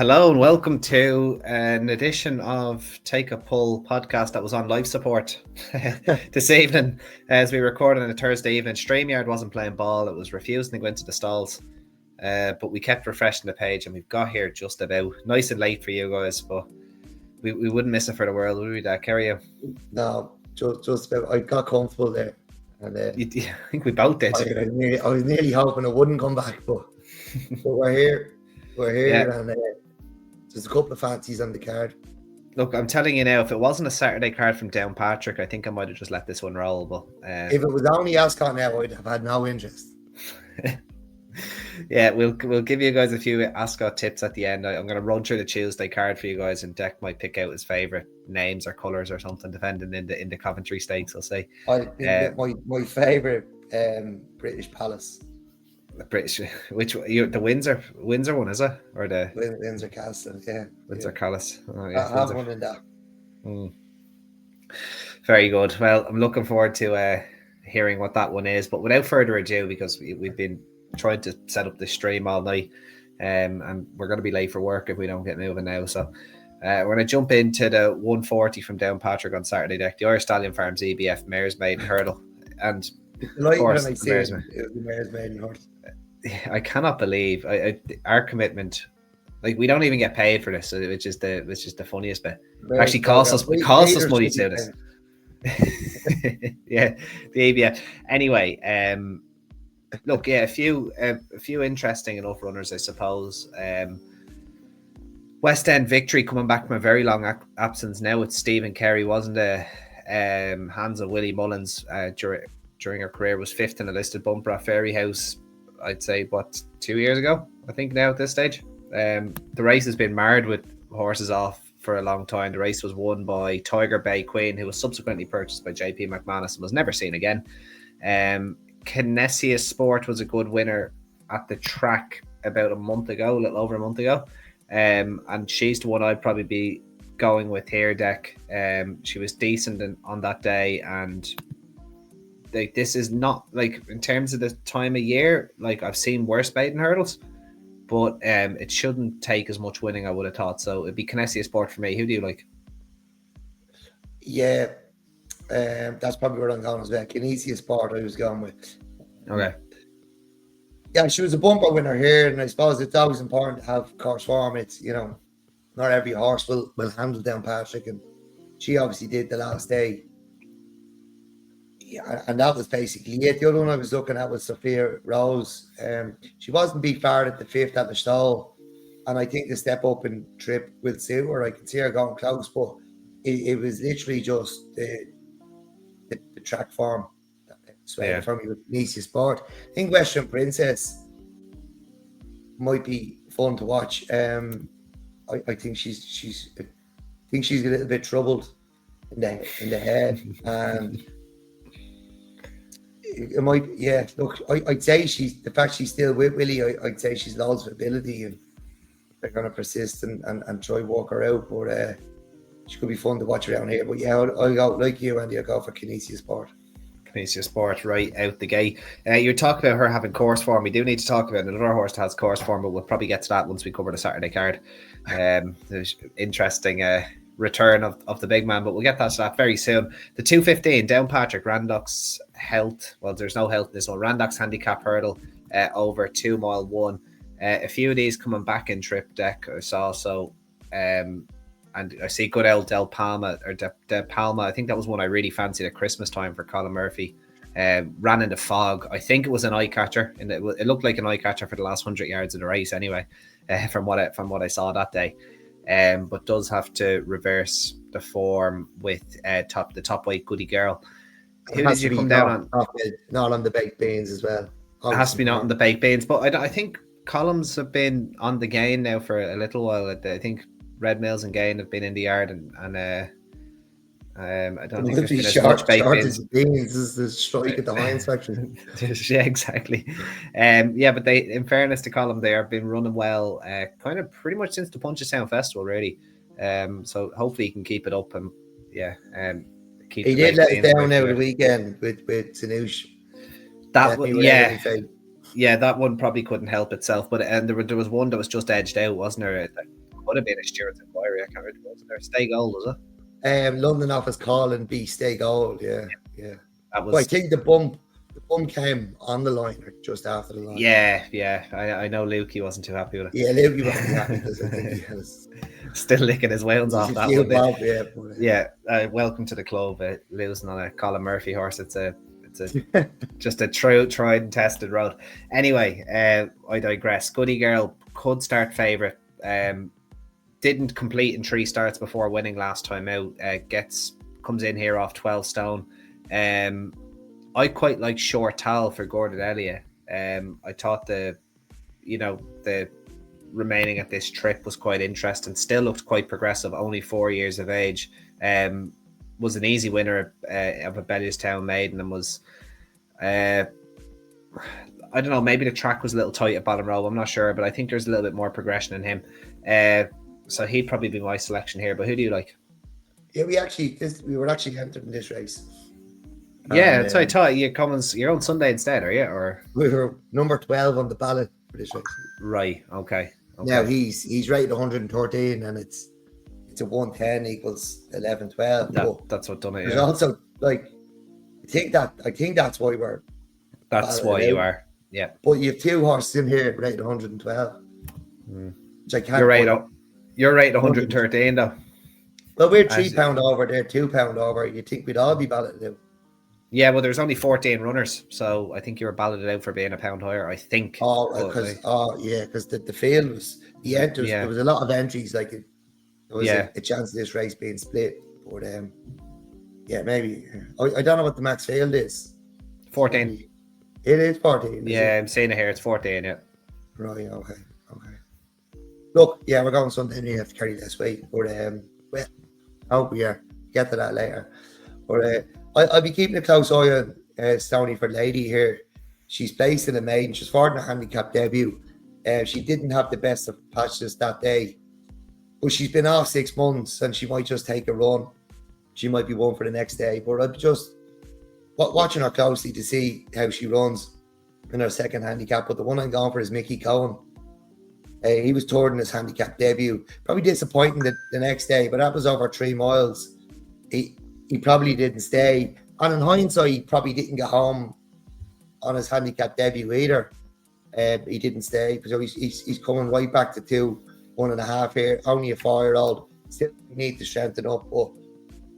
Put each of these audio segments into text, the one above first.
Hello and welcome to an edition of Take a Pull podcast that was on life support this evening as we recorded on a Thursday evening. StreamYard wasn't playing ball, it was refusing to go into the stalls, but we kept refreshing the page and we've got here just about nice and late for you guys, but we wouldn't miss it for the world, would we, Dak? How are you? No, just about. I got comfortable there, and I think we both did. I was nearly hoping it wouldn't come back, but we're here. We're here, Yeah. and there's a couple of fancies on the card. Look, I'm telling you now, if it wasn't a Saturday card from Downpatrick, I think I might have just let this one roll. But if it was only Ascot now, I'd have had no interest. Yeah, we'll give you guys a few Ascot tips at the end. I'm going to run through the Tuesday card for you guys, and Deck might pick out his favourite names or colours or something, depending in the Coventry Stakes. I'll say. I think that my favourite British Palace. The British, which the Windsor one, is it, or the Windsor Castle? Yeah, Windsor Palace. Oh, yeah, I have one in that. Very good. Well, I'm looking forward to hearing what that one is. But without further ado, because we've been trying to set up the stream all night, and we're going to be late for work if we don't get moving now. So we're going to jump into the 140 from Downpatrick on Saturday, Deck. The Irish Stallion Farms EBF Mares Maiden Hurdle, and of course, it was the Mares Maiden Hurdle. I cannot believe our commitment. Like, we don't even get paid for this, which is the funniest bit. It actually costs us money to do this. Yeah, the ABF. Anyway, look, yeah, a few interesting enough runners, I suppose. West End Victory coming back from a very long absence. Now it's Stephen Kerry, wasn't it? Hands of Willie Mullins during her career was fifth in a listed bumper at Fairyhouse. I'd say 2 years ago, I think now at this stage. The race has been marred with horses off for a long time. The race was won by Tiger Bay Queen, who was subsequently purchased by JP McManus and was never seen again. Kinesia Sport was a good winner at the track about a little over a month ago. And she's the one I'd probably be going with here, Deck. She was decent on that day, and like, this is not, like, in terms of the time of year, like, I've seen worse maiden hurdles, but it shouldn't take as much winning, I would have thought. So it'd be Kinesia Sport for me. Who do you like? Yeah, that's probably where I'm going as well. Kinesia Sport I was going with. Okay. Yeah, she was a bumper winner here, and I suppose it's always important to have course form. It's, not every horse will handle Downpatrick, and she obviously did the last day. Yeah, and that was basically it. The other one I was looking at was Sophia Rose. She wasn't big far at the fifth at the stall, and I think the step up and trip will suit her. I can see her going close, but it was literally just the track form that swayed for me with Kinesia Sport. I think Western Princess might be fun to watch. I think she's a little bit troubled in the head, and it might, yeah. Look, I'd say the fact she's still with Willie, I'd say she's loads of ability, and they're going to persist and try walk her out. But she could be fun to watch around here. But yeah, I'll go like you, Andy. I'll go for Kinesia Sport. Kinesia Sport right out the gate. You're talking about her having course form. We do need to talk about another horse that has course form, but we'll probably get to that once we cover the Saturday card. There's interesting return of the big man, but we'll get to that very soon. The 215 Downpatrick Randox health. Well, there's no health in this one. Randox Handicap Hurdle over 2 mile 1. A few of these coming back in trip, Deck, I saw. So and I see good old Del Palma or De Palma. I think that was one I really fancied at Christmas time for Colin Murphy. Ran in the fog. I think it was an eye catcher, and it looked like an eye catcher for the last 100 yards of the race anyway, from what I saw that day. But does have to reverse the form with the top weight Goody Girl. Who did you come down on? Not on the baked beans as well. It has to be not on the baked beans, but I think columns have been on the gain now for a little while. I think Red Mills and Gain have been in the yard, and I don't think there's been as much baked beans. Is the strike at the Heinz section. Yeah, exactly. But they, in fairness to Column, they have been running well, kind of pretty much since the Punchestown Festival, really. So hopefully he can keep it up, and keep. He did let us down over the weekend with Sanouche. Yeah, that one probably couldn't help itself, but there was one that was just edged out, wasn't there? could have been a Stewart's inquiry. I can't remember. Wasn't there? Stay Gold, was it? London office call and be Stay Gold. Yeah. That was. Well, I think the bump came on the line or just after the line. Yeah. I know Lukey wasn't too happy with it. Yeah, Lukey wasn't too happy because I think he was still licking his wounds off that one. Yeah. Welcome to the club. Losing on a Colin Murphy horse. It's just a true, tried and tested road. Anyway, I digress. Goody Girl could start favourite. Didn't complete in 3 starts before winning last time out. Comes in here off 12 stone. I quite like Short Towel for Gordon Elliott. I thought the remaining at this trip was quite interesting. Still looked quite progressive. Only 4 years of age. Was an easy winner of a Bellewstown maiden and was, I don't know, maybe the track was a little tight at Bottom Row. I'm not sure, but I think there's a little bit more progression in him. So he'd probably be my selection here. But who do you like? Yeah, we were actually entered in this race. Yeah, so I thought you're on Sunday instead, are you? Or we were number 12 on the ballot for this race. Right. Okay. Now he's rated 113, and it's a 110 equals 11-12. That's what done it. There's also I think that's why we're. That's why you are. Yeah. But you have 2 horses in here rated 112. Which I can't. You're rated 113 though. Well, we're £3 over. They're £2 over. You think we'd all be balloted out? Yeah, well, there's only 14 runners, so I think you were balloted out for being a pound higher. I think. Because the field was the entries. Yeah. There was a lot of entries. Like there was a chance of this race being split, but maybe I don't know what the max field is. 14. It is 14. Yeah, I'm seeing it here. It's 14. Yeah. Right. Okay. Look, yeah, we're going Sunday, and you have to carry this weight, but well, I hope we get to that later. But I'll be keeping a close eye on Stoney for Lady here. She's placed in a maiden. She's forward in a handicap debut. She didn't have the best of patches that day, but she's been off 6 months, and she might just take a run. She might be one for the next day, but I'm just watching her closely to see how she runs in her second handicap. But the one I'm going for is Mickey Cohen. He was toured in his handicap debut. Probably disappointing the next day, but that was over 3 miles. He probably didn't stay. And in hindsight, he probably didn't get home on his handicap debut either. He didn't stay because he's coming right back to 1.5 here. Only a 4-year-old. Still need to strengthen up, but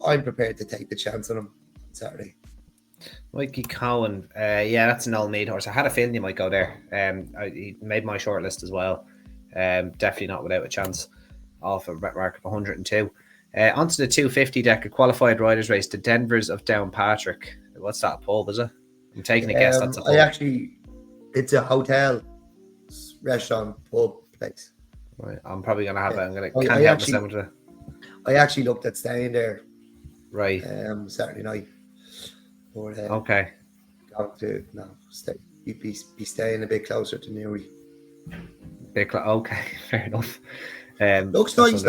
I'm prepared to take the chance on him on Saturday. Mikey Cohen, that's an old maid horse. I had a feeling you might go there. He made my shortlist as well. Definitely not without a chance off a mark of 102. Onto the 250 deck, a qualified riders race, the Denvirs of Downpatrick. What's that, pub, is it? I'm taking a guess that's a pub. It's a hotel, restaurant, pub place. Right, I'm probably going to have it. I actually looked at staying there. Right. Saturday night. But, okay. Be staying a bit closer to Newry. Okay, fair enough. Looks nice.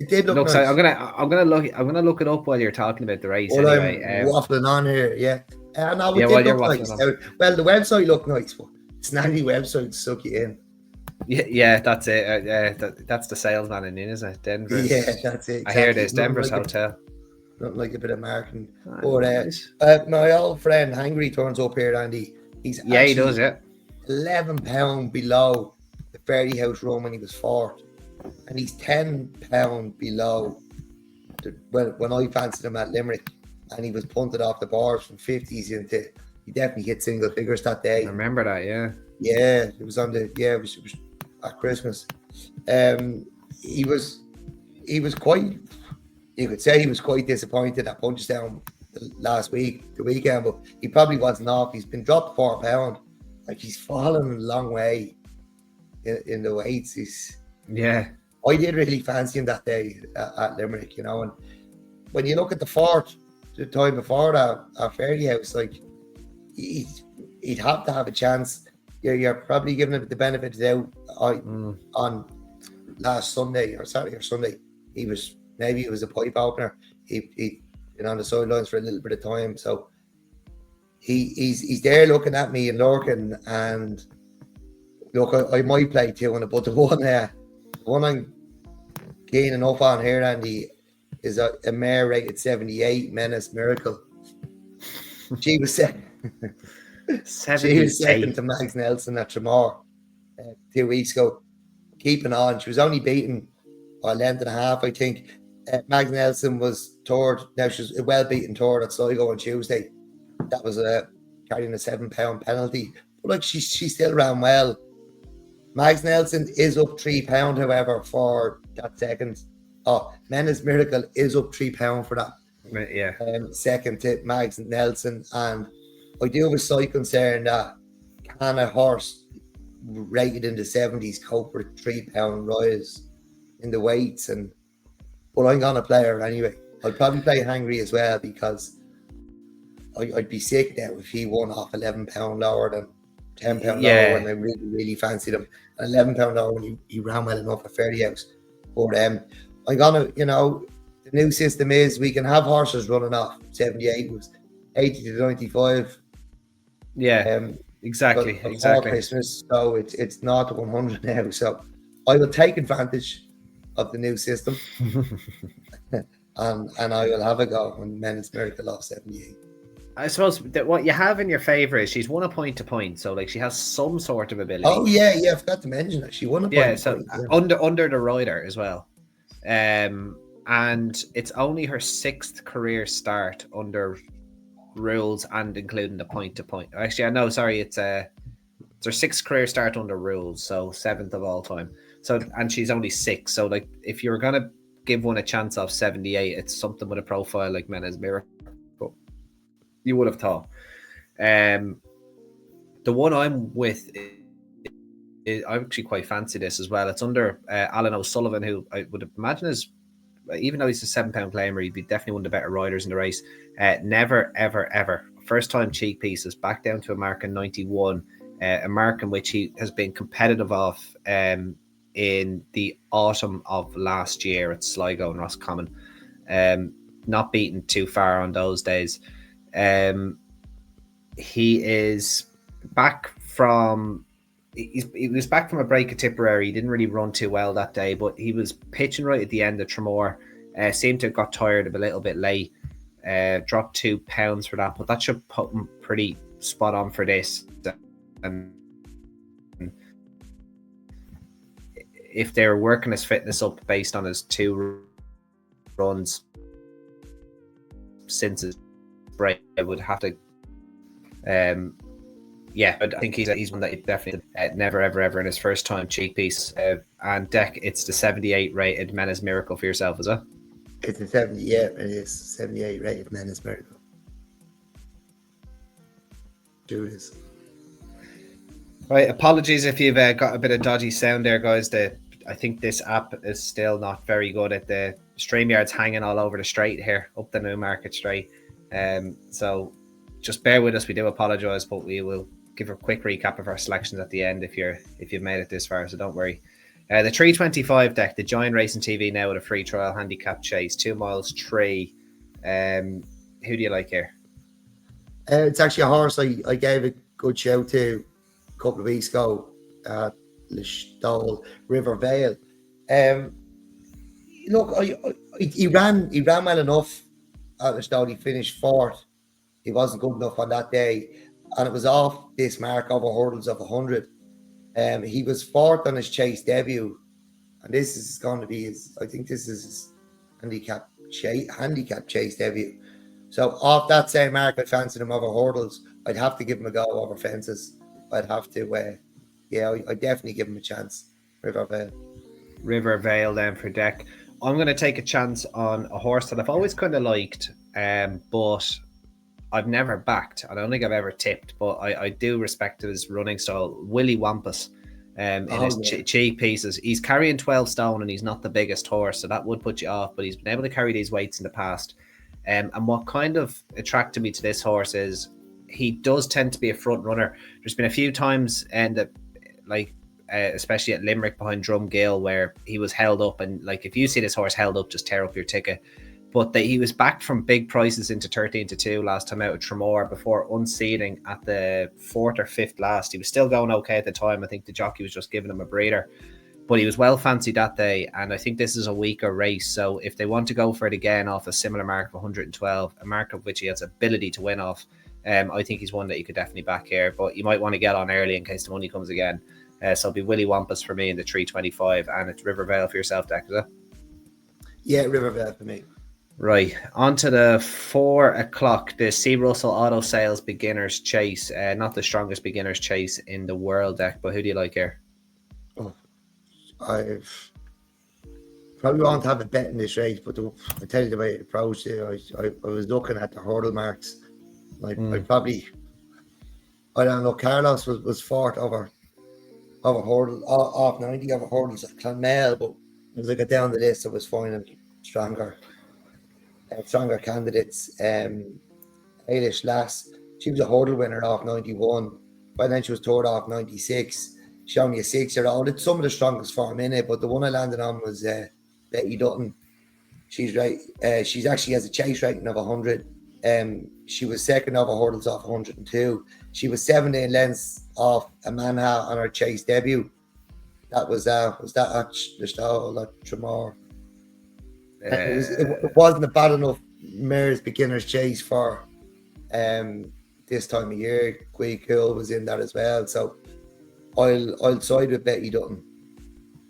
It did look nice. I'm gonna look it up while you're talking about the race. Well, anyway, I'm waffling on here. Yeah. While you're waffling on. Well, the website looked nice, but it's not any website to suck you in. Yeah, that's it. That's the salesman in, isn't it? Denver. Yeah, that's it. Exactly. I hear this Denver's hotel. Not like a bit of marketing. But my old friend Hangry turns up here, Andy. He does. Yeah. £11 below the Ferry House run when he was 4th, and he's £10 below when I fancied him at Limerick, and he was punted off the bars from 50s into. He definitely hit single figures that day. I remember that, yeah. Yeah, it was it was at Christmas. He was quite. You could say he was quite disappointed at Punchestown the weekend, but he probably wasn't off. He's been dropped £4. Like, he's fallen a long way in the weights. I did really fancy him that day at Limerick, and when you look at the time before that at Ferry House, like, he'd have to have a chance. You're probably giving him the benefit of the doubt on last Sunday or Saturday or Sunday. Maybe it was a pipe opener. He'd been on the sidelines for a little bit of time, so he's there looking at me and lurking. And look, I might play 2 on it, but the one I'm keen enough on here, Andy, is a mare rated 78, Menace Miracle. She was second. She was second to Mags Nelson at Tremor 2 weeks ago. Keeping on. She was only beaten by a length and a half, I think. Mags Nelson was third. Now she's a well-beaten third at Sligo on Tuesday. That was carrying a £7 penalty. But like she still ran well. Mags Nelson is up £3, however, for that second. Oh, Menace Miracle is up £3 for that. Yeah. Second to Mags Nelson. And I do have a slight concern that can a horse rated in the 70s cope with £3 rise in the weights? But I'm gonna play her anyway. I'd probably play Hangry as well, because I'd be sick now if he won off £11 lower than £10 lower when I really, really fancied him. And £11 lower when he ran well enough at Fairyhouse. But I'm gonna, the new system is we can have horses running off 78 was 80 to 95. Yeah, exactly. Christmas, so it's not to 100 now. So I will take advantage of the new system, and I will have a go on Menace Miracle off 78. I suppose that what you have in your favour is she's won a point to point, so like she has some sort of ability. Oh yeah, I forgot to mention that she won a point to point. Under the rider as well, and it's only her 6th career start under rules and including the point to point. Actually, I know. Sorry, it's her 6th career start under rules, so 7th of all time. So and she's only 6. So like, if you're gonna give one a chance of 78, it's something with a profile like Menace Miracle. You would have thought. The one I'm with is I actually quite fancy this as well. It's under Alan O'Sullivan, who I would imagine is, even though he's a £7 claimer, he'd be definitely one of the better riders in the race. Never, ever, ever. First time cheek pieces, back down to a mark in 91. A mark in which he has been competitive off in the autumn of last year at Sligo and Roscommon. Not beaten too far on those days. He is back from... He was back from a break at Tipperary. He didn't really run too well that day, but he was pitching right at the end of Tremor. Seemed to have got tired a little bit late. Dropped £2 for that, but that should put him pretty spot on for this. And if they're working his fitness up based on his 2 runs since his break, I would have to. But I think he's one that you definitely never, ever, ever in his first time cheek piece. And Deck, it's the 78 rated Menace Miracle for yourself, is it? It's a 70, yeah, it is 78 rated Menace Miracle. Do this. Right, apologies if you've got a bit of dodgy sound there, guys. I think this app is still not very good at the StreamYard's hanging all over the straight here, up the Newmarket Straight. So just bear with us. We do apologise, but we will give a quick recap of our selections at the end if you've made it this far, so don't worry. The 325 Deck, the Giant Racing TV now with a free trial handicap chase, 2 miles 3. Who do you like here? It's actually a horse I gave a good shout to a couple of weeks ago at Listowel River Vale. Look, he ran well enough at Listowel. He finished 4th. He wasn't good enough on that day, and it was off this mark over hurdles of 100. He was 4th on his chase debut, and this is going to be his handicap chase debut. So off that same mark, I fancied him over hurdles. I'd have to give him a go over fences. I'd have to, I'd definitely give him a chance. River Vale then for Deck. I'm going to take a chance on a horse that I've always kind of liked, but I've never backed. I don't think I've ever tipped, but I do respect his running style. Willie Wampus in his cheek pieces. He's carrying 12 stone and he's not the biggest horse, so that would put you off, but he's been able to carry these weights in the past. And what kind of attracted me to this horse is he does tend to be a front runner. There's been a few times, especially at Limerick behind Drumgill, where he was held up, and like if you see this horse held up, just tear up your ticket. But he was back from big prices into 13-2 last time out at Tremor before unseating at the 4th or 5th last. He was still going okay at the time. I think the jockey was just giving him a breather. but he was well fancied that day, and I think this is a weaker race. So if they want to go for it again off a similar mark of 112, a mark of which he has ability to win off, I think he's one that you could definitely back here. But you might want to get on early in case the money comes again. So it'll be Willy Wampus for me in the 325, and it's Rivervale for yourself, Deck, is it? Yeah, Rivervale for me. Right, on to the 4 o'clock, the C. Russell Auto Sales Beginners Chase. Not the strongest beginners chase in the world, Deck, but who do you like here? Oh, I probably won't have a bet in this race, but I tell you the way it approached it, I was looking at the hurdle marks. I probably, I don't know, Carlos was fourth over hurdle, off 90 over hurdles at Clonmel, but as I got down the list, I was finding stronger candidates. Eilish Lass, she was a hurdle winner off 91, but then she was third off 96. She only a 6-year-old. It's some of the strongest form in it, but the one I landed on was Betty Dutton. She's right. She's actually has a chase rating of 100. She was second over hurdles off 102. She was 17 lengths off Amanda on her chase debut. That was that Tremor. It wasn't a bad enough mare's beginner's chase for this time of year. Quay Cool was in that as well. So I'll side with Betty Dutton.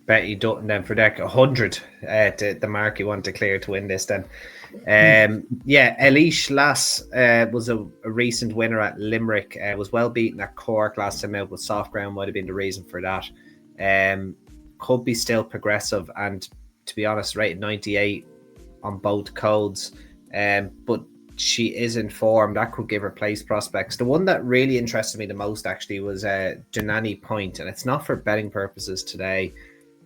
Betty Dutton then for Deck 100, the mark you want to clear to win this then. Eilish Lass was a recent winner at Limerick. Was well beaten at Cork last time out, but soft ground might have been the reason for that. Could be still progressive, and to be honest, rated 98 on both codes. But she is in form. That could give her place prospects. The one that really interested me the most actually was Janani Point, and it's not for betting purposes today.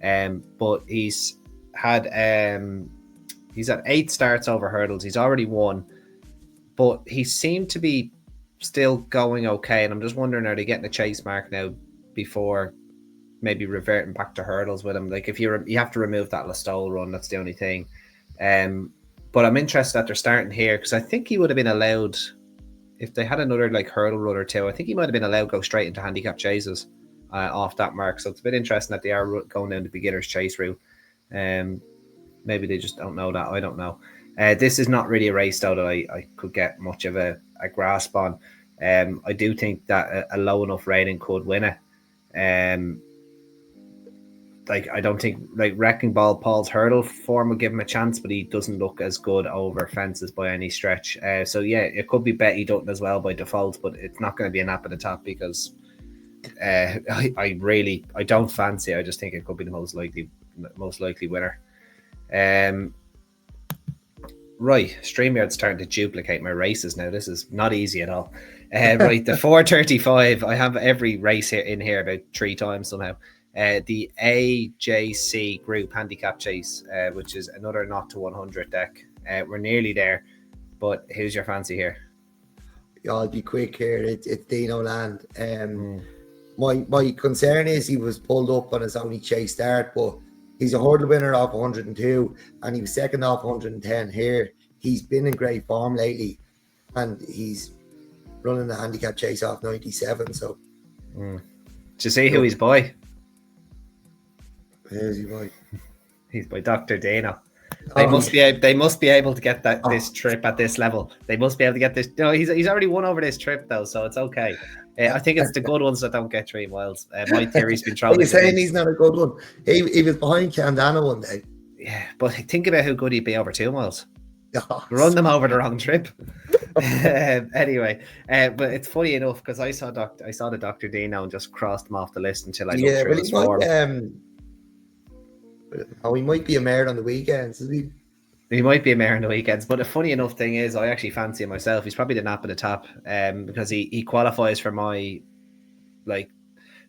But he's had 8 starts over hurdles. He's already won, but he seemed to be still going okay. And I'm just wondering, are they getting a chase mark now before maybe reverting back to hurdles with him? Like if you have to remove that Listowel run, that's the only thing. But I'm interested that they're starting here because I think he would have been allowed if they had another like hurdle run or two. I think he might have been allowed to go straight into handicap chases off that mark. So it's a bit interesting that they are going down the beginner's chase route. Maybe they just don't know that. I don't know. This is not really a race though that I could get much of a grasp on. I do think that a low enough rating could win it. I don't think Wrecking Ball Paul's hurdle form will give him a chance, but he doesn't look as good over fences by any stretch. So yeah, it could be Betty Dutton as well by default, but it's not going to be a nap at the top because I don't fancy it. I just think it could be the most likely winner. Right, StreamYard's starting to duplicate my races now. This is not easy at all. Right, the 435. I have every race in here about 3 times somehow. The AJC Group Handicap Chase, which is another not to 100 deck. We're nearly there, but who's your fancy here? Yeah, I'll be quick here. It's Dino Land. My concern is he was pulled up on his only chase start, but he's a hurdle winner off 102, and he was second off 110 here. He's been in great form lately, and he's running the handicap chase off 97. So, to see who he's by. Where's he by? He's by Dr. Dino. They must be able to get this trip at this level. They must be able to get this. No, he's already won over this trip though, so it's okay. I think it's the good ones that don't get 3 miles. My theory's been thrown. You're saying he's not a good one. He was behind Candana one day. Yeah, but think about how good he'd be over 2 miles. Run them over the wrong trip. Anyway, but it's funny enough because I saw the Dr. Dino and just crossed him off the list until I looked through his form. He might be a mare on the weekends, is he? He might be a mare on the weekends, but the funny enough thing is I actually fancy him myself. He's probably the nap at the top because he qualifies for my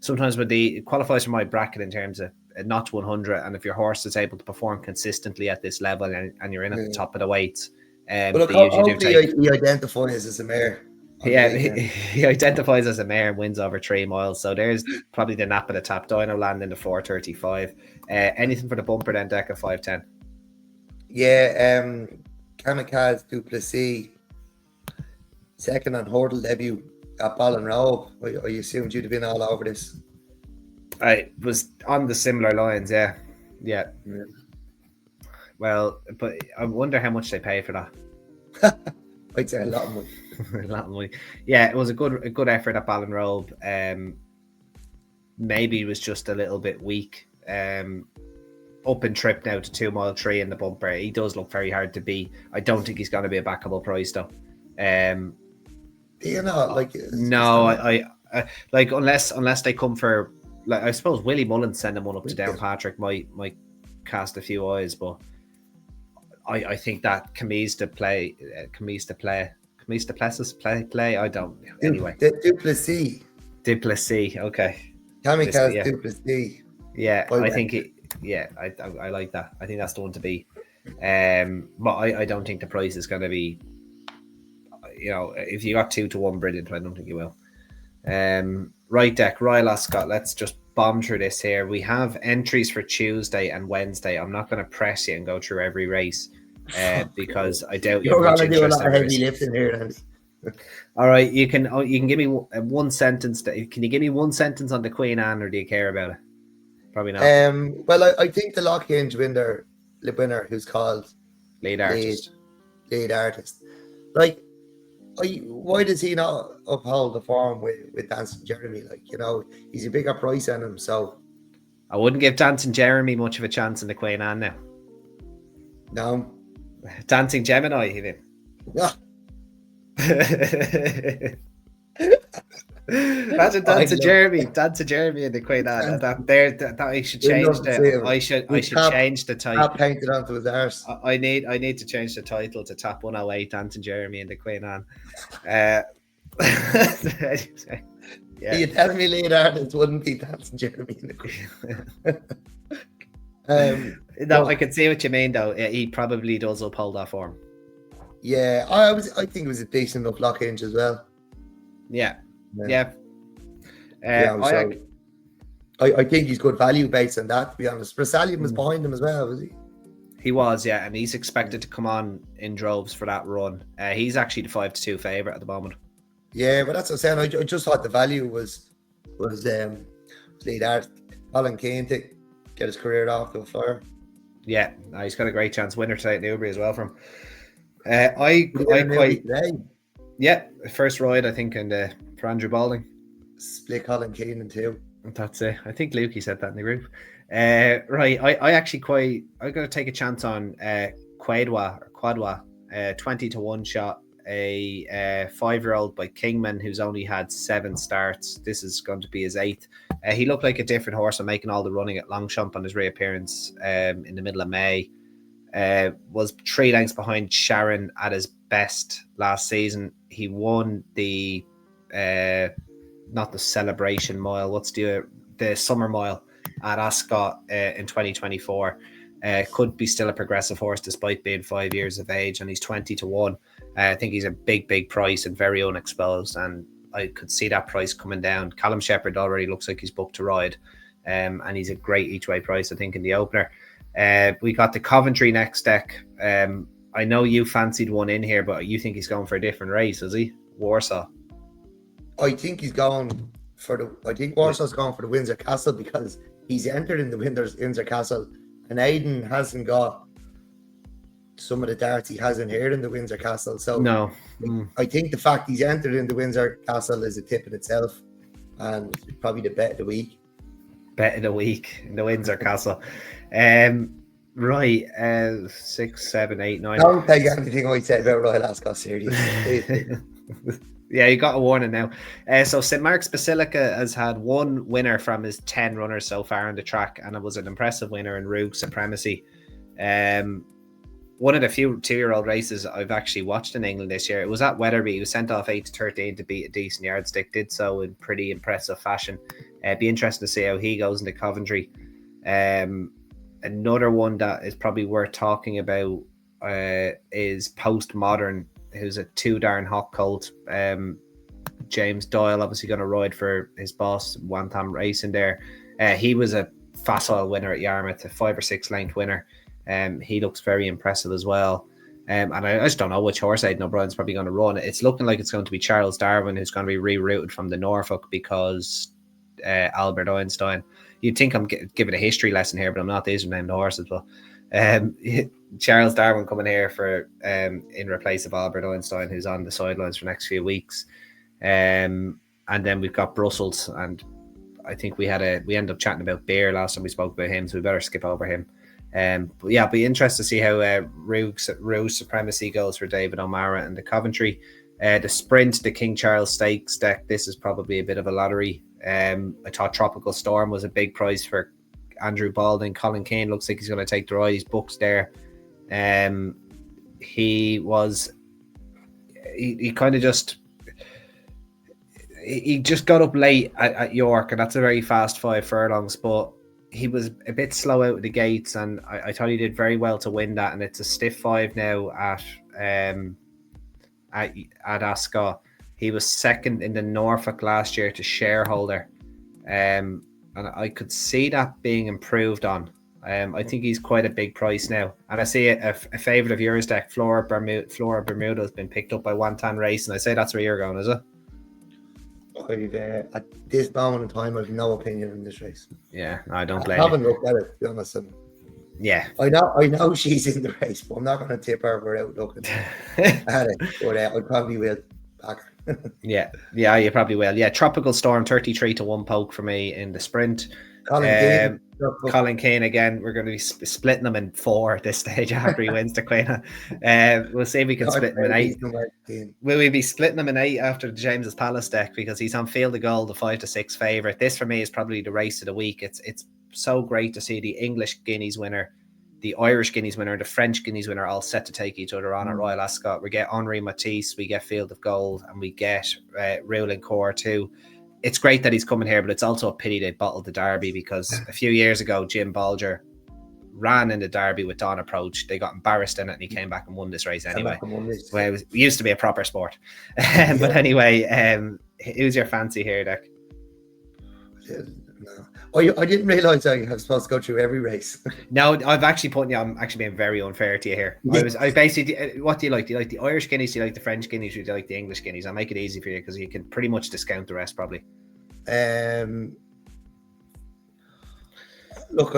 sometimes qualifies for my bracket in terms of not 100, and if your horse is able to perform consistently at this level and you're in at the top of the weights, but hopefully he identifies as a mare. Yeah, he identifies as a mare and wins over 3 miles. So there's probably the nap at the top. Dino Land in the 435. Anything for the bumper then, Deck of 510? Yeah, Kamikaze Duplessis, second on hurdle debut at Ballinrobe. I assumed you'd have been all over this. I was on the similar lines, yeah. Yeah. Well, but I wonder how much they pay for that. I'd say a lot of money. A lot of money. Yeah, it was a good effort at Ballinrobe. Maybe it was just a little bit weak. Up and trip now to 2 mile 3 in the bumper. He does look very hard to beat. I don't think he's going to be a backable price though. Do you know, like, no, I like unless they come for, like, I suppose Willie Mullins sending one up to Downpatrick might cast a few eyes, but I think that Camise to play. I don't. Anyway, Duplessis. Okay. Kamikaze Duplessis. Yeah, I think it. Yeah, I like that. I think that's the one to be. But I don't think the price is going to be. You know, if you got 2 to 1, brilliant. I don't think you will. Right deck, Royal Ascot. Let's just bomb through this here. We have entries for Tuesday and Wednesday. I'm not going to press you and go through every race because I doubt you're going to do a lot of heavy lifting here, Andy. All right, you can give me one sentence. Can you give me one sentence on the Queen Anne, or do you care about it? Probably not. Well, I think the Lock Hinge winner, who's called lead artist. Like, why does he not uphold the form with Dancing Jeremy? Like, you know, he's a bigger price on him, so I wouldn't give Dancing Jeremy much of a chance in the Queen Anne now. No. Dancing Gemini, he did. Yeah. Imagine Dancing Jeremy in the Queen Anne. That I should change the. I should change the title. Painted onto his arse. I need to change the title to Top 108 Dancing Jeremy in the Queen Anne. Yeah. You tell me lead artist wouldn't be Dancing Jeremy in the Queen Anne. No, I can see what you mean though. He probably does uphold that form. Yeah, I think it was a decent enough Lock Hinge as well. Yeah. I think he's good value based on that, to be honest. Brasalian was behind him as well, was he? He was, yeah, and he's expected to come on in droves for that run. He's actually the 5 to 2 favourite at the moment. Yeah, but that's what I'm saying. I just thought the value was lead art. Colin Keane to get his career off to a flyer. Yeah, he's got a great chance. Winner tonight in Newbury as well from. First ride I think for Andrew Balding. Split Colin Keane in 2. That's it. I think Lukey said that in the group. Right, I got to take a chance on Quadwa, 20 to 1 shot, a 5-year-old by Kingman who's only had 7 starts. This is going to be his 8th. He looked like a different horse and making all the running at Longchamp on his reappearance in the middle of May. Was 3 lengths behind Sharon at his best last season. He won the not the celebration mile, what's the summer mile at Ascot in 2024. Could be still a progressive horse despite being 5 years of age, and he's 20 to 1. I think he's a big price and very unexposed, and I could see that price coming down. Callum Shepherd already looks like he's booked to ride, and he's a great each way price, I think, in the opener. We got the Coventry next deck. I know you fancied one in here, but you think he's going for a different race, is he? Warsaw. I think he's going for I think Warsaw's going for the Windsor Castle because he's entered in the Windsor Castle, and Aiden hasn't got some of the darts he hasn't heard in the Windsor Castle. So no, I think the fact he's entered in the Windsor Castle is a tip in itself, and probably the bet of the week. Bet of the week in the Windsor Castle. Right, 6, 7, 8, 9. Don't take anything I said about Royal Ascot seriously. Yeah, you got a warning now. So St Mark's Basilica has had 1 winner from his 10 runners so far on the track, and it was an impressive winner in Rogue Supremacy. One of the few 2-year-old races I've actually watched in England this year. It was at Wetherby. He was sent off 8 to 13 to beat a decent yardstick. Did so in pretty impressive fashion. Be interesting to see how he goes into Coventry. Another one that is probably worth talking about is Postmodern, who's a 2 darn hot colt. James Doyle obviously going to ride for his boss, Wantam Racing there. He was a facile winner at Yarmouth, a 5 or 6 length winner. He looks very impressive as well. And I just don't know which horse Aidan O'Brien's probably going to run. It's looking like it's going to be Charles Darwin, who's going to be rerouted from the Norfolk because Albert Einstein. You'd think I'm giving a history lesson here, but I'm not. These are named horses. But Charles Darwin coming here for in replace of Albert Einstein, who's on the sidelines for the next few weeks. And then we've got Brussels, and I think we ended up chatting about Beer last time we spoke about him, so we better skip over him. But yeah, it'll be interesting to see how Rouge Supremacy goes for David O'Mara and the Coventry. The Sprint, the King Charles Stakes deck, this is probably a bit of a lottery. I thought Tropical Storm was a big prize for Andrew Balding. Colin Kane looks like he's going to take the ride. His book's there. He kind of just... He just got up late at York, and that's a very fast 5 furlongs, but he was a bit slow out of the gates, and I thought he did very well to win that, and it's a stiff 5 now at Ascot. He was second in the Norfolk last year to Shareholder, and I could see that being improved on. I think he's quite a big price now, and I see a favourite of yours deck, Flora Bermuda, has been picked up by One Tan Race, and I say that's where you're going, is it? At this moment in time, I have no opinion in this race. Yeah, I don't blame I haven't looked at it, to be honest. Yeah, I know she's in the race, but I'm not going to tip her without looking at it. But I probably will back her. yeah, you probably will. Yeah, Tropical Storm 33 to 1 poke for me in the sprint. Colin Kane again. We're going to be splitting them in 4 at this stage after he wins the Queen. We'll see if we can split them in 8. Will we be splitting them in 8 after the James's Palace deck, because he's on Field of Gold, the 5 to 6 favourite. This for me is probably the race of the week. It's so great to see the English Guineas winner, the Irish Guineas winner, the French Guineas winner all set to take each other on at Royal Ascot. We get Henri Matisse, we get Field of Gold, and we get Ruling Core too. It's great that he's coming here, but it's also a pity they bottled the Derby, because a few years ago, Jim Bolger ran in the Derby with Don Approach. They got embarrassed in it, and he came back and won this race anyway. Well, it used to be a proper sport. But anyway, who's your fancy here, Dick? No. I didn't realise I was supposed to go through every race. No, I'm actually being very unfair to you here. I basically, what do you like? Do you like the Irish Guineas? Do you like the French Guineas? Or do you like the English Guineas? I'll make it easy for you, because you can pretty much discount the rest probably. Look,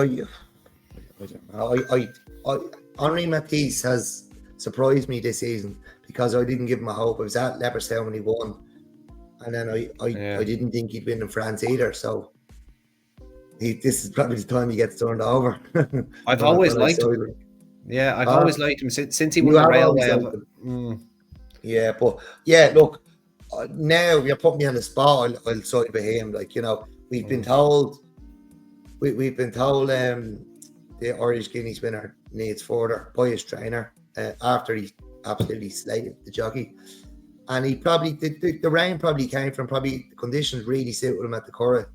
Henri Matisse has surprised me this season, because I didn't give him a hope. I was at Leopardstown when he won, and then I didn't think he'd win in France either. So this is probably the time he gets turned over. I've always liked him. Yeah, I've always liked him since he won the Railway. Yeah, but yeah, look, now you're putting me on the spot. I'll side with him. Like, you know, we've been told the Irish Guineas winner needs further by his trainer after he absolutely slated the jockey, and he probably the rain probably came from the conditions really suited him at the Curragh.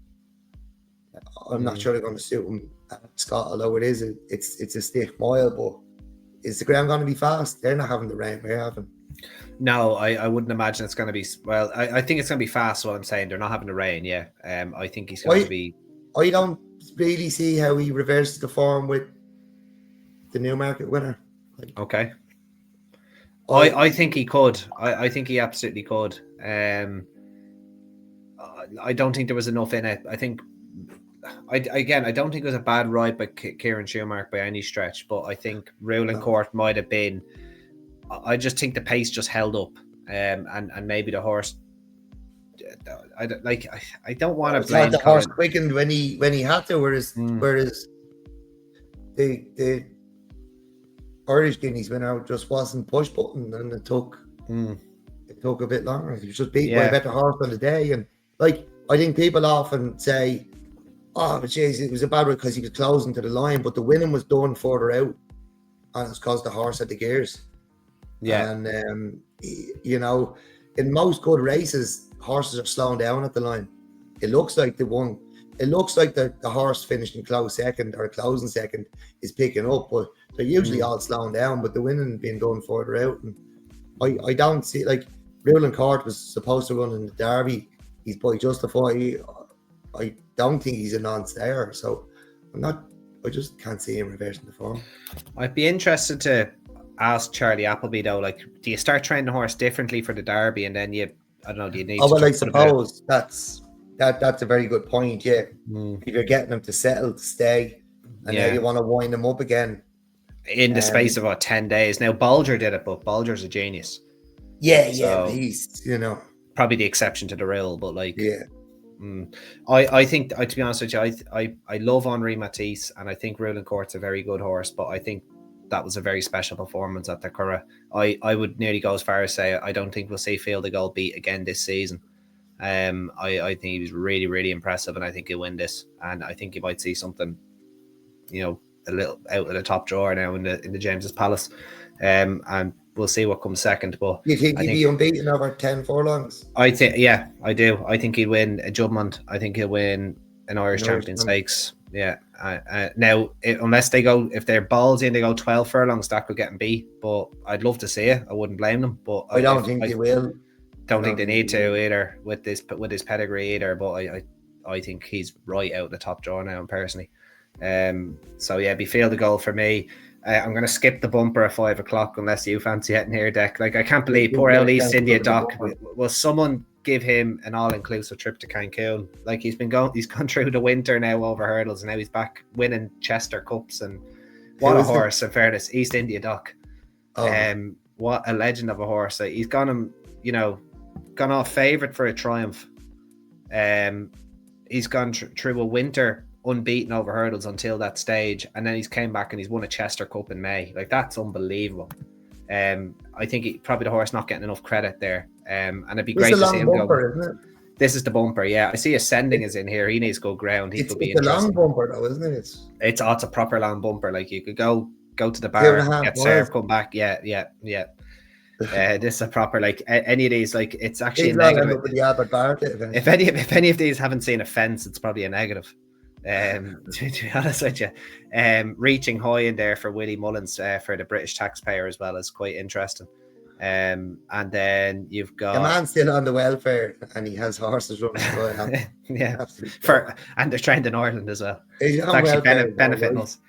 I'm not sure they're going to suit him at Scott, although it's a stiff mile. But is the ground going to be fast? They're not having the rain we're having. No, I wouldn't imagine it's going to be. Well, I think it's going to be fast. What I'm saying, they're not having the rain. Yeah, I think he's going to be. I don't really see how he reverses the form with the Newmarket winner. Okay. I think he could. I think he absolutely could. I don't think there was enough in it. I think. I don't think it was a bad ride by Kieran Schumacher by any stretch, but I think Ruling Court might have been. I just think the pace just held up, and maybe the horse. I don't want to blame the horse quickened when he had to, whereas the Irish Guineas winner just wasn't push button, and it took a bit longer. He was just beaten by a better horse on the day, and I think people often say, "Oh, but jeez, it was a bad one because he was closing to the line," but the winning was done further out, and it's because the horse had the gears. Yeah, and you know, in most good races, horses are slowing down at the line. It looks like the horse finishing close second or closing second is picking up, but they're usually all slowing down. But the winning being done further out, and I don't see, like, Ruling Court was supposed to run in the Derby. He's by Justify. I don't think he's a non-stayer, so I just can't see him reversing the form. I'd be interested to ask Charlie Appleby though, like, do you start training the horse differently for the Derby, and then do you need? I suppose that's That's a very good point. Yeah, if you're getting them to settle, to stay, and now you want to wind them up again in the space of about 10 days. Now Bolger did it, but Bolger's a genius. Yeah, he's probably the exception to the rule, but like I think, to be honest with you, I love Henri Matisse, and I think Ruling Court's a very good horse, but I think that was a very special performance at the Curragh. I would nearly go as far as say I don't think we'll see Field of Gold beat again this season. I think he was really, really impressive, and I think he'll win this. And I think you might see something, a little out of the top drawer now in the James's Palace. And we'll see what comes second. But you think he'd be unbeaten over 10 furlongs? I think, yeah, I do. I think he'd win a Juddmonte. I think he'll win an Irish Champion Stakes. Yeah. Now, unless they go, if they're ballsy and they go 12 furlongs, that could get him beat. But I'd love to see it. I wouldn't blame them. But I don't think they will. Don't think they need to either with his pedigree either. But I think he's right out the top drawer now, personally. So yeah, be Field of Gold for me. I'm going to skip the bumper at 5 o'clock unless you fancy it in here, Deck. Like, I can't believe poor old East India Doc. Will someone give him an all-inclusive trip to Cancun? Like, he's gone through the winter now over hurdles, and now he's back winning Chester Cups. And what a horse, in fairness, East India Doc. What a legend of a horse. He's gone off favourite for a triumph. He's gone through a winter unbeaten over hurdles until that stage, and then he's came back and he's won a Chester Cup in May. Like, that's unbelievable. I think probably the horse not getting enough credit there. And it'd be great to see him bumper, go. Isn't it? This is the bumper, yeah. I see Ascending is in here. He needs to go ground. It's a long bumper though, isn't it? It's a proper long bumper. Like, you could go to the bar, get served, come back. Yeah. This is a proper, like, any of these, like, it's actually a negative. If any of these haven't seen a fence, it's probably a negative. To be honest with you, reaching high in there for Willie Mullins for the British taxpayer as well is quite interesting. And then you've got the man's still on the welfare, and he has horses running. Yeah, and they're trained in Ireland as well. It's actually benefiting us.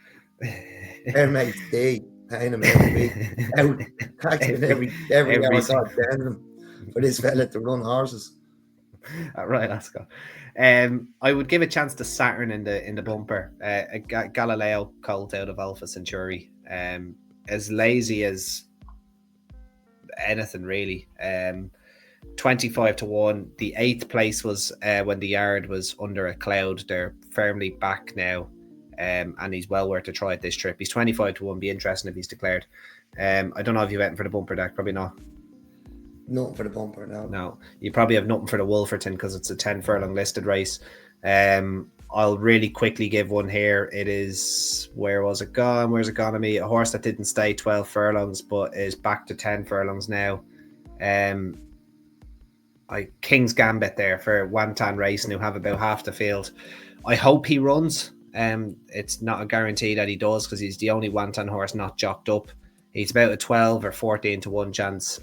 Their mate's day, paying him every week, out taxing every hour for this fella to run horses. Right, Ascot. I would give a chance to Saturn in the bumper. A Galileo colt out of Alpha Centauri. As lazy as anything, really. 25-1. The 8th place was when the yard was under a cloud. They're firmly back now, and he's well worth a try at this trip. He's 25-1. Be interesting if he's declared. I don't know if you're betting for the bumper, Deck. Probably not. Nothing for the bumper, no. You probably have nothing for the Wolferton because it's a 10 furlong listed race. I'll really quickly give one here. It is, where's it gone to me? A horse that didn't stay 12 furlongs but is back to 10 furlongs now. King's Gambit there for Wantan Racing, who have about half the field. I hope he runs. It's not a guarantee that he does because he's the only Wantan horse not jocked up. He's about a 12 or 14-1 chance.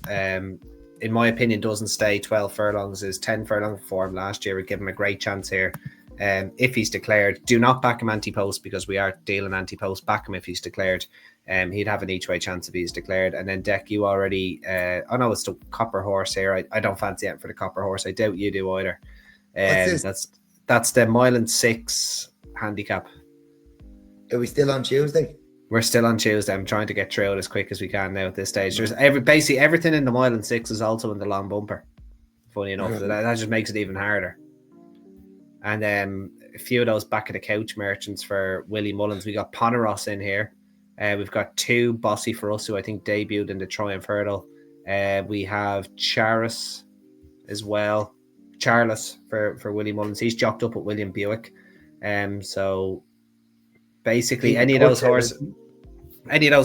In my opinion, doesn't stay 12 furlongs. Is 10 furlong form last year would give him a great chance here. If he's declared, do not back him anti-post because we are dealing anti-post. Back him if he's declared. He'd have an each-way chance if he's declared. And then Deck, you already, I know it's the Copper Horse here. I don't fancy it for the Copper Horse. I doubt you do either. That's the 1.6 handicap. Are we still on Tuesday? We're still on Tuesday. I'm trying to get through it as quick as we can now at this stage. There's basically everything in the 1.6 is also in the long bumper. Funny enough, that just makes it even harder. And a few of those back of the couch merchants for Willie Mullins. We got Poneros in here. We've got 2 Bossy for Us, who I think debuted in the Triumph Hurdle. We have Charis as well. Charles for Willie Mullins. He's jocked up with William Buick. So basically any of those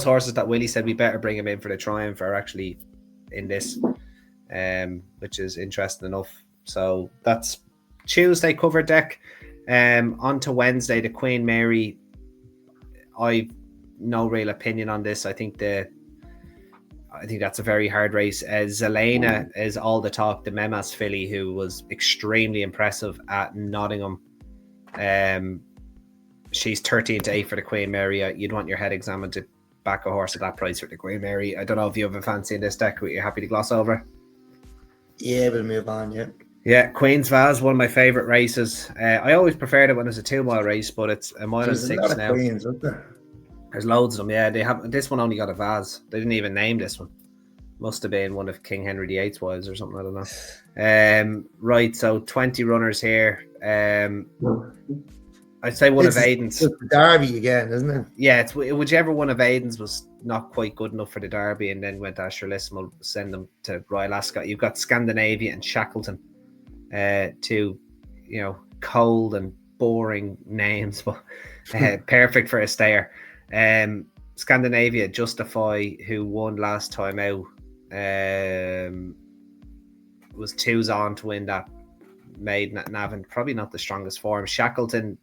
horses that Willie said we better bring him in for the Triumph are actually in this, which is interesting enough. So that's Tuesday cover, Deck. On to Wednesday, the Queen Mary. I've no real opinion on this. I think that's a very hard race. Zelena is all the talk, the Memas filly, who was extremely impressive at Nottingham. She's 13-8 for the Queen Mary. You'd want your head examined to back a horse at that price for the Queen Mary. I don't know if you have a fancy in this, Deck, but you're happy to gloss over. Yeah, we'll move on, yeah. Yeah, Queen's Vase, one of my favourite races. I always preferred it when it's a 2 mile race, but it's a mile and There's a 6 lot of now. Queens, isn't there? There's loads of them. Yeah, they have. This one only got a Vase. They didn't even name this one. Must have been one of King Henry VIII's wives or something. I don't know. Right, so 20 runners here. I'd say one of Aiden's. It's Derby again, isn't it? Yeah, it's whichever one of Aiden's was not quite good enough for the Derby, and then went to Asherlissimo, will send them to Royal Ascot. You've got Scandinavia and Shackleton, two, cold and boring names, but perfect for a stayer. Scandinavia, Justify, who won last time out, was 2s on to win that maiden at Navan. Probably not the strongest form. Shackleton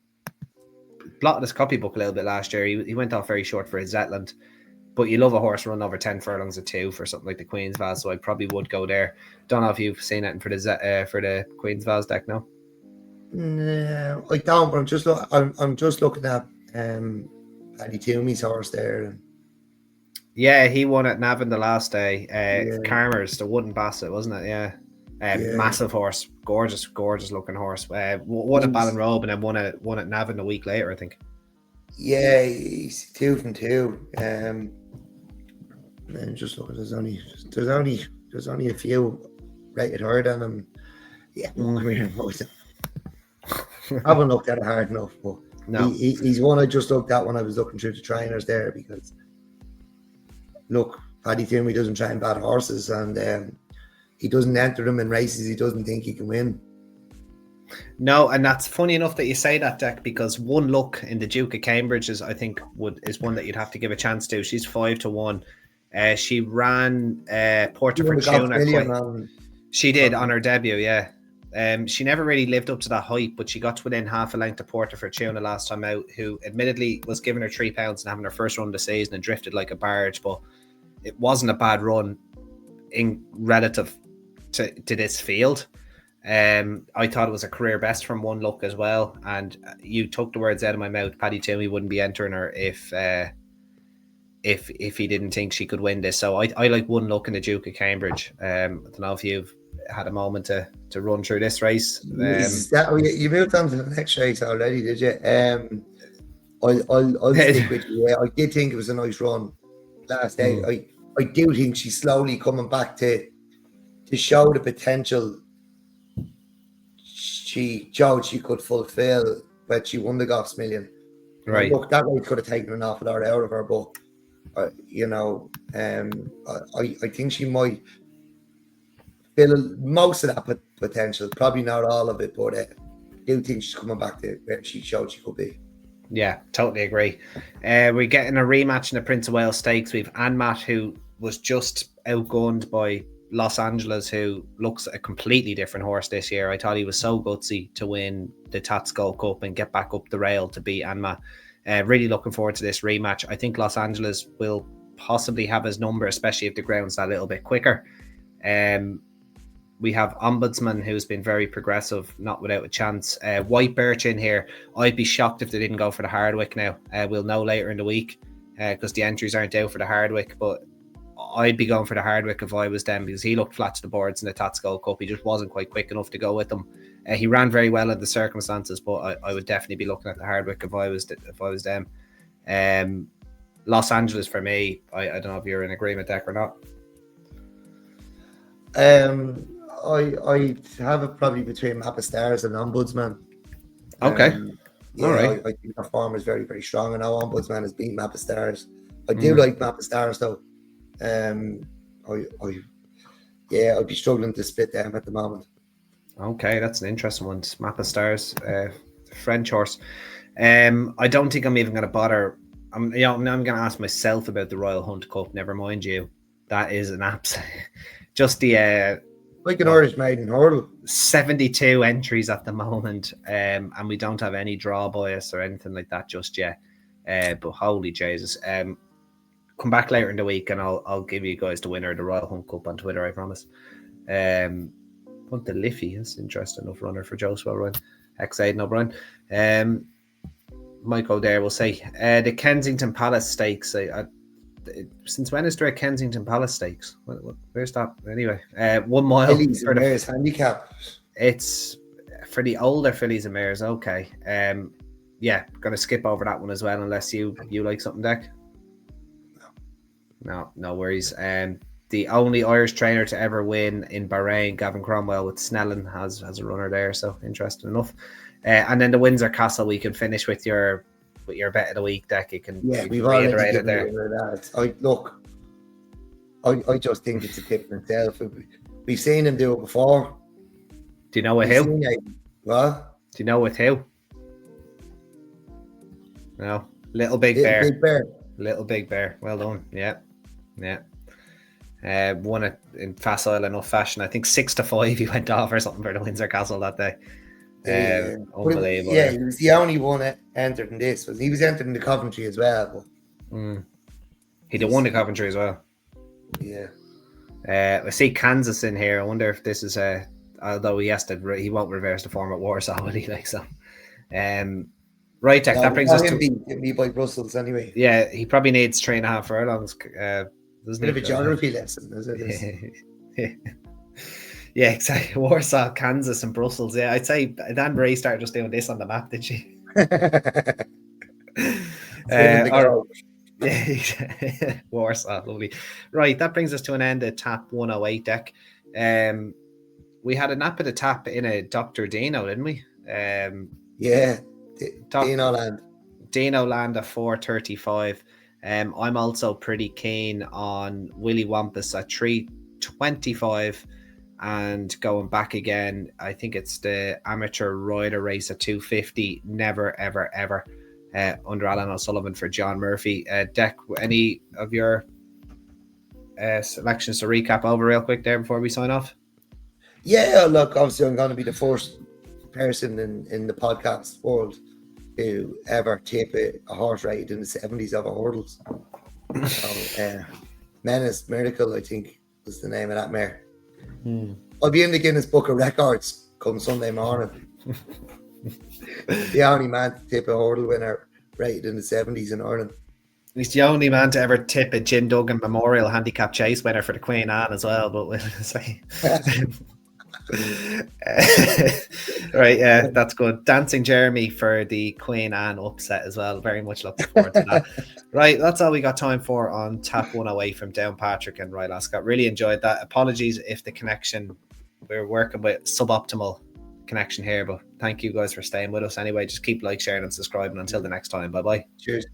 blotted his copybook a little bit last year. He went off very short for his Zetland, but you love a horse run over 10 furlongs at 2 for something like the Queen's Vase, so I probably would go there. Don't know if you've seen anything for the Queen's Vase deck, no? No, I don't. But I'm just looking at Paddy Toomey's horse there. Yeah, he won at Navan the last day. Karmer's the wooden basset, wasn't it? Yeah. Massive horse, gorgeous looking horse. Won at Ballinrobe and then won at Navan a week later, I think. Yeah, he's 2 from 2. And just look, there's only a few rated higher than him. Yeah, I haven't looked at it hard enough, but no, he's one I just looked at when I was looking through the trainers there, because look, Paddy Toomey doesn't train bad horses, and he doesn't enter them in races he doesn't think he can win. No, and that's funny enough that you say that, Deck, because One Look in the Duke of Cambridge is one that you'd have to give a chance to. She's 5 to 1. She ran Porta Fortuna. She did on her debut, yeah. She never really lived up to that hype, but she got to within half a length of Porta Fortuna last time out, who admittedly was giving her £3 and having her first run of the season and drifted like a barge, but it wasn't a bad run in relative to this field. I thought it was a career best from One Look as well, and you took the words out of my mouth. Paddy Toomey wouldn't be entering her if he didn't think she could win this. So I like One Look in the Duke of Cambridge. I don't know if you've had a moment to run through this race. You moved on to the next race already, did you? I'll stick with you. Yeah, I did think it was a nice run last day. I do think she's slowly coming back to show the potential she showed she could fulfill, but she won the Goffs Million. Right. Look, that race could have taken an awful lot out of her, but I think she might fill most of that potential. Probably not all of it, but I do think she's coming back to where she showed she could be. Yeah, totally agree. We're getting a rematch in the Prince of Wales Stakes. We've Anmat, who was just outgunned by Los Angeles, who looks a completely different horse this year. I thought he was so gutsy to win the Tatskull Cup and get back up the rail to beat Anmat. Really looking forward to this rematch. I think Los Angeles will possibly have his number, especially if the ground's a little bit quicker. We have Ombudsman, who's been very progressive, not without a chance. White Birch in here. I'd be shocked if they didn't go for the Hardwick now. We'll know later in the week because the entries aren't out for the Hardwick, but I'd be going for the Hardwick if I was them, because he looked flat to the boards in the Tatskull Cup. He just wasn't quite quick enough to go with them. He ran very well in the circumstances, but I would definitely be looking at the Hardwick if I was them. Los Angeles for me. I don't know if you're in agreement, Deck, or not. I have it probably between Map of Stars and Ombudsman. Okay. All right. I think our form is very, very strong. I know Ombudsman has beaten Map of Stars. I do like Map of Stars though. I'd be struggling to split them at the moment. Okay, that's an interesting one. Map of Stars, French horse. I don't think I'm even going to bother. I'm going to ask myself about the Royal Hunt Cup. Never mind you. That is an absolute. Just the like an Irish maiden hurdle. 72 entries at the moment, and we don't have any draw bias or anything like that just yet. But holy Jesus, come back later in the week and I'll give you guys the winner of the Royal Hunt Cup on Twitter, I promise. Hunt the Liffey is interesting enough runner for Joe Swellrun, ex-Aidan O'Brien. Might go there, we'll see. The Kensington Palace Stakes. Since when is there a Kensington Palace Stakes? Where's that? Anyway, 1 mile. There's Handicap. It's for the older fillies and mares. Okay. Yeah, gonna skip over that one as well, unless you like something, Deck. No worries. The only Irish trainer to ever win in Bahrain, Gavin Cromwell with Snellen has a runner there, so interesting enough. And then the Windsor Castle, we can finish with your bet of the week, Deck. You can we've already given it there. I just think it's a tip in itself. We've seen him do it before. Do you know with who? What? Do you know with who? No, Little Big Bear. Little Big Bear. Well done. Yeah. Won it in facile enough fashion. I think 6-5 he went off or something for the Windsor Castle that day. Unbelievable. Yeah, he was the only one that entered in this. He was entered in the Coventry as well. But he'd have won the Coventry as well. Yeah. I see Kansas in here. I wonder if this is although he won't reverse the form at Warsaw, will he? Like so. Right, Tech. That brings us to me by Brussels anyway. Yeah, he probably needs 3.5 furlongs. Doesn't bit of a geography lesson, is it? Yeah, exactly. Warsaw, Kansas, and Brussels. Yeah, I'd say Dan Bray started just doing this on the map, did she? Warsaw, lovely. Right, that brings us to an end of Tap 108, Deck. We had a nap at the tap in a Dr. Dino, didn't we? Yeah, Dino Land. Dino Land at 4:35. I'm also pretty keen on Willy Wampus at 3:25 and going back again. I think it's the amateur rider race at 2:50. Never, ever, ever under Alan O'Sullivan for John Murphy. Deck, any of your selections to recap over real quick there before we sign off? Yeah, look, obviously I'm going to be the first person in the podcast world who ever tip a horse rated in the 70s over hurdles. So, Menace Miracle, I think, was the name of that mare. I'll be in the Guinness Book of Records come Sunday morning. The only man to tip a hurdle winner rated in the 70s in Ireland. He's the only man to ever tip a Jim Duggan Memorial Handicap Chase winner for the Queen Anne as well, but we'll say. Right, yeah, that's good. Dancing Jeremy for the Queen Anne upset as well. Very much looking forward to that. Right, that's all we got time for on Tap 108 from Downpatrick and Royal Ascot. Really enjoyed that. Apologies if the connection, we're working with suboptimal connection here, but thank you guys for staying with us anyway. Just keep sharing and subscribing. Until the next time, bye bye. Cheers.